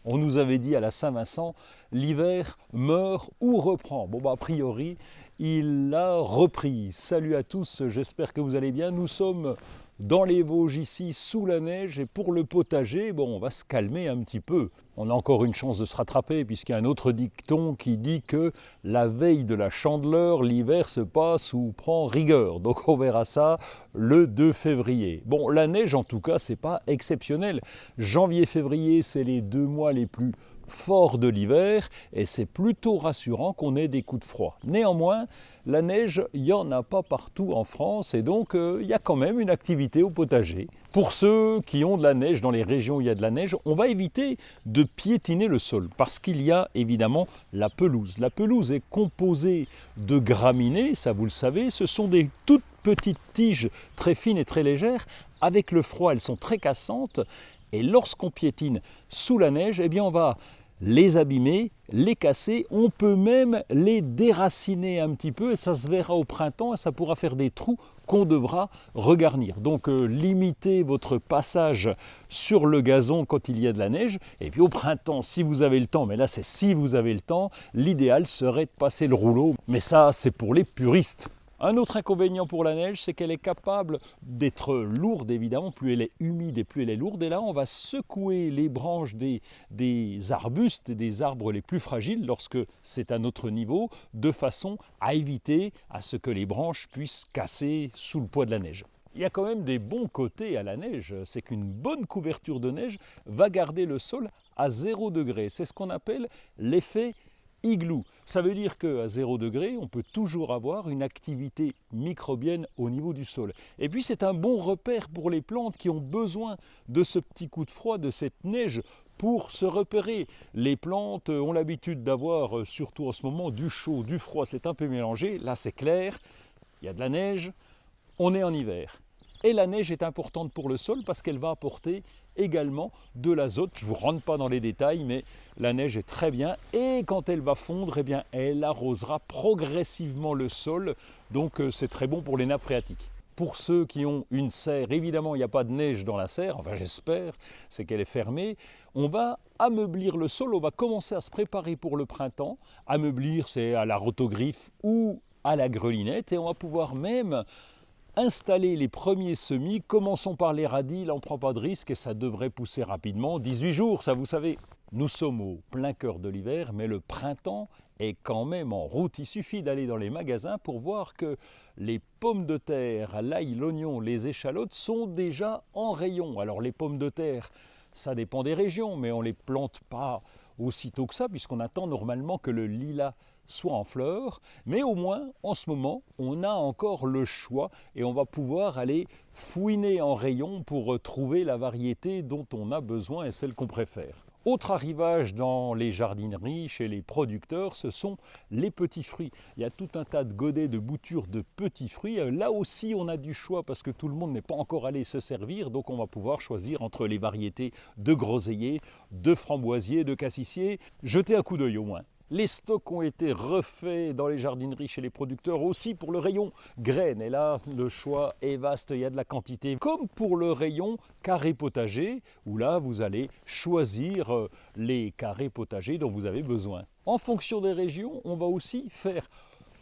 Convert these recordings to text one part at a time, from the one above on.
On nous avait dit à la Saint-Vincent, l'hiver meurt ou reprend. Bon, a priori, il a repris. Salut à tous, j'espère que vous allez bien. Nous sommes dans les Vosges ici, sous la neige, et pour le potager, bon, on va se calmer un petit peu. On a encore une chance de se rattraper, puisqu'il y a un autre dicton qui dit que la veille de la Chandeleur, l'hiver se passe ou prend rigueur. Donc on verra ça le 2 février. Bon, la neige en tout cas, c'est pas exceptionnel. Janvier-février, c'est les 2 mois les plus forts de l'hiver, et c'est plutôt rassurant qu'on ait des coups de froid. Néanmoins, la neige, il n'y en a pas partout en France, et donc il y a quand même une activité au potager. Pour ceux qui ont de la neige dans les régions où il y a de la neige, on va éviter de piétiner le sol, parce qu'il y a évidemment la pelouse. La pelouse est composée de graminées, ça vous le savez, ce sont des toutes petites tiges très fines et très légères. Avec le froid, elles sont très cassantes, et lorsqu'on piétine sous la neige, eh bien on va les abîmer, les casser, on peut même les déraciner un petit peu et ça se verra au printemps et ça pourra faire des trous qu'on devra regarnir. Donc limitez votre passage sur le gazon quand il y a de la neige, et puis au printemps, si vous avez le temps, mais là c'est si vous avez le temps, l'idéal serait de passer le rouleau, mais ça c'est pour les puristes. Un autre inconvénient pour la neige, c'est qu'elle est capable d'être lourde, évidemment, plus elle est humide et plus elle est lourde. Et là, on va secouer les branches des arbustes et des arbres les plus fragiles lorsque c'est à notre niveau, de façon à éviter à ce que les branches puissent casser sous le poids de la neige. Il y a quand même des bons côtés à la neige, c'est qu'une bonne couverture de neige va garder le sol à 0 degré. C'est ce qu'on appelle l'effet igloo. Ça veut dire qu'à 0 degré, on peut toujours avoir une activité microbienne au niveau du sol. Et puis c'est un bon repère pour les plantes qui ont besoin de ce petit coup de froid, de cette neige, pour se repérer. Les plantes ont l'habitude d'avoir, surtout en ce moment, du chaud, du froid, c'est un peu mélangé. Là c'est clair, il y a de la neige, on est en hiver. Et la neige est importante pour le sol parce qu'elle va apporter également de l'azote. Je ne vous rentre pas dans les détails, mais la neige est très bien. Et quand elle va fondre, eh bien, elle arrosera progressivement le sol. Donc c'est très bon pour les nappes phréatiques. Pour ceux qui ont une serre, évidemment, il n'y a pas de neige dans la serre, enfin j'espère, c'est qu'elle est fermée. On va ameublir le sol, on va commencer à se préparer pour le printemps. Ameublir, c'est à la rotogriffe ou à la grelinette. Et on va pouvoir même installer les premiers semis. Commençons par les radis, là on ne prend pas de risque et ça devrait pousser rapidement. 18 jours, ça vous savez. Nous sommes au plein cœur de l'hiver, mais le printemps est quand même en route. Il suffit d'aller dans les magasins pour voir que les pommes de terre, l'ail, l'oignon, les échalotes sont déjà en rayon. Alors les pommes de terre, ça dépend des régions, mais on ne les plante pas aussitôt que ça, puisqu'on attend normalement que le lilas soit en fleurs, mais au moins en ce moment on a encore le choix et on va pouvoir aller fouiner en rayon pour trouver la variété dont on a besoin et celle qu'on préfère. Autre arrivage dans les jardineries, chez les producteurs, ce sont les petits fruits. Il y a tout un tas de godets, de boutures de petits fruits. Là aussi, on a du choix parce que tout le monde n'est pas encore allé se servir. Donc, on va pouvoir choisir entre les variétés de groseilliers, de framboisiers, de cassissiers. Jetez un coup d'œil au moins. Les stocks ont été refaits dans les jardineries chez les producteurs aussi pour le rayon graines. Et là, le choix est vaste, il y a de la quantité. Comme pour le rayon carré potager, où là, vous allez choisir les carrés potagers dont vous avez besoin. En fonction des régions, on va aussi faire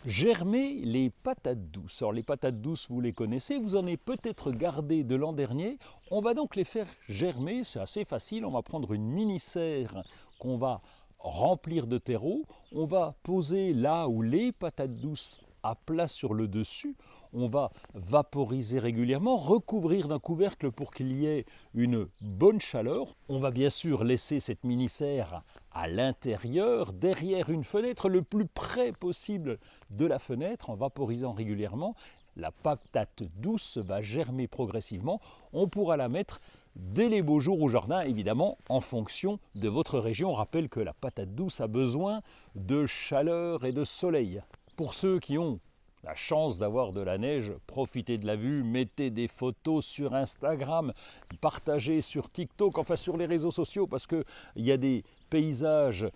germer les patates douces. Alors les patates douces, vous les connaissez, vous en avez peut-être gardé de l'an dernier. On va donc les faire germer, c'est assez facile. On va prendre une mini-serre qu'on va remplir de terreau, on va poser là où les patates douces à plat sur le dessus, on va vaporiser régulièrement, recouvrir d'un couvercle pour qu'il y ait une bonne chaleur. On va bien sûr laisser cette mini-serre à l'intérieur, derrière une fenêtre, le plus près possible de la fenêtre, en vaporisant régulièrement. La patate douce va germer progressivement, on pourra la mettre dès les beaux jours au jardin, évidemment, en fonction de votre région. On rappelle que la patate douce a besoin de chaleur et de soleil. Pour ceux qui ont la chance d'avoir de la neige, profitez de la vue, mettez des photos sur Instagram, partagez sur TikTok, enfin sur les réseaux sociaux, parce qu'il y a des paysages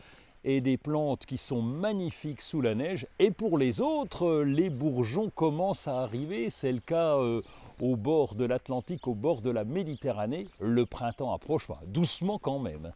et des plantes qui sont magnifiques sous la neige. Et pour les autres, les bourgeons commencent à arriver. C'est le cas au bord de l'Atlantique, au bord de la Méditerranée. Le printemps approche, doucement quand même.